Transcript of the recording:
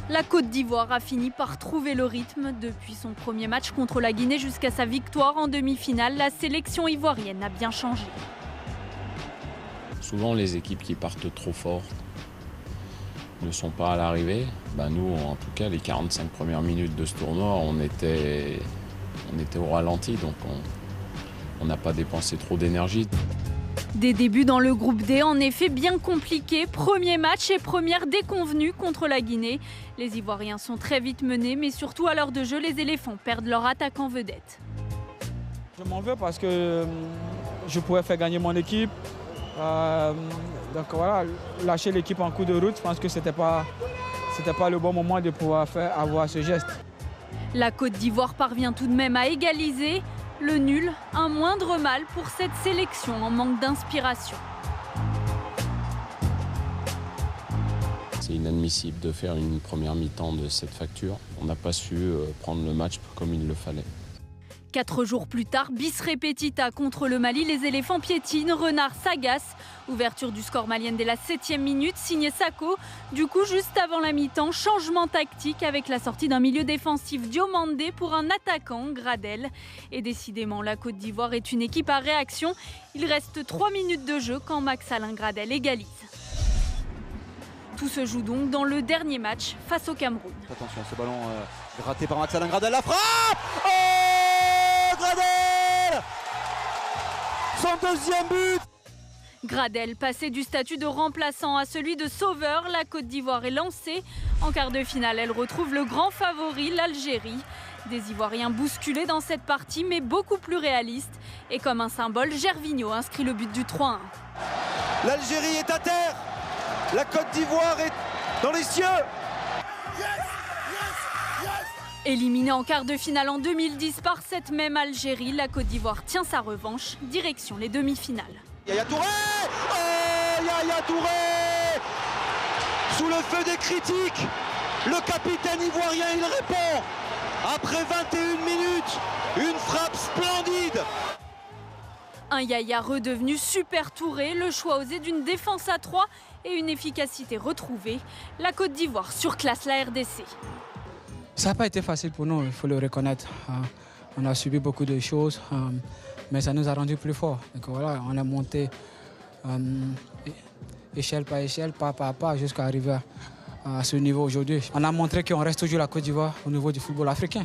La Côte d'Ivoire a fini par trouver le rythme. Depuis son premier match contre la Guinée jusqu'à sa victoire en demi-finale, la sélection ivoirienne a bien changé. Souvent, les équipes qui partent trop fort ne sont pas à l'arrivée. Nous, en tout cas, les 45 premières minutes de ce tournoi, on était au ralenti, donc on n'a pas dépensé trop d'énergie. Des débuts dans le groupe D, en effet bien compliqués. Premier match et première déconvenue contre la Guinée. Les Ivoiriens sont très vite menés, mais surtout à l'heure de jeu, les éléphants perdent leur attaquant vedette. Je m'en veux parce que je pouvais faire gagner mon équipe. Donc voilà, lâcher l'équipe en cours de route, je pense que c'était pas le bon moment de pouvoir avoir ce geste. La Côte d'Ivoire parvient tout de même à égaliser. Le nul, un moindre mal pour cette sélection en manque d'inspiration. C'est inadmissible de faire une première mi-temps de cette facture. On n'a pas su prendre le match comme il le fallait. 4 jours plus tard, bis repetita contre le Mali, les éléphants piétinent, Renard s'agace. Ouverture du score malien dès la 7e minute, signé Sako. Du coup, juste avant la mi-temps, changement tactique avec la sortie d'un milieu défensif Diomandé pour un attaquant, Gradel. Et décidément, la Côte d'Ivoire est une équipe à réaction. Il reste 3 minutes de jeu quand Max-Alain Gradel égalise. Tout se joue donc dans le dernier match face au Cameroun. Attention, ce ballon raté par Max-Alain Gradel, la frappe! Gradel! Son deuxième but! Gradel, passé du statut de remplaçant à celui de sauveur, la Côte d'Ivoire est lancée. En quart de finale, elle retrouve le grand favori, l'Algérie. Des Ivoiriens bousculés dans cette partie, mais beaucoup plus réalistes. Et comme un symbole, Gervinho inscrit le but du 3-1. L'Algérie est à terre! La Côte d'Ivoire est dans les cieux! Éliminée en quart de finale en 2010 par cette même Algérie, la Côte d'Ivoire tient sa revanche, direction les demi-finales. Yaya Touré! Oh, Yaya Touré! Sous le feu des critiques, le capitaine ivoirien, il répond. Après 21 minutes, une frappe splendide. Un Yaya redevenu Super Touré, le choix osé d'une défense à 3 et une efficacité retrouvée. La Côte d'Ivoire surclasse la RDC. Ça n'a pas été facile pour nous, il faut le reconnaître. On a subi beaucoup de choses, mais ça nous a rendus plus forts. Donc voilà, on a monté échelle par échelle, pas par pas, jusqu'à arriver à ce niveau aujourd'hui. On a montré qu'on reste toujours la Côte d'Ivoire au niveau du football africain.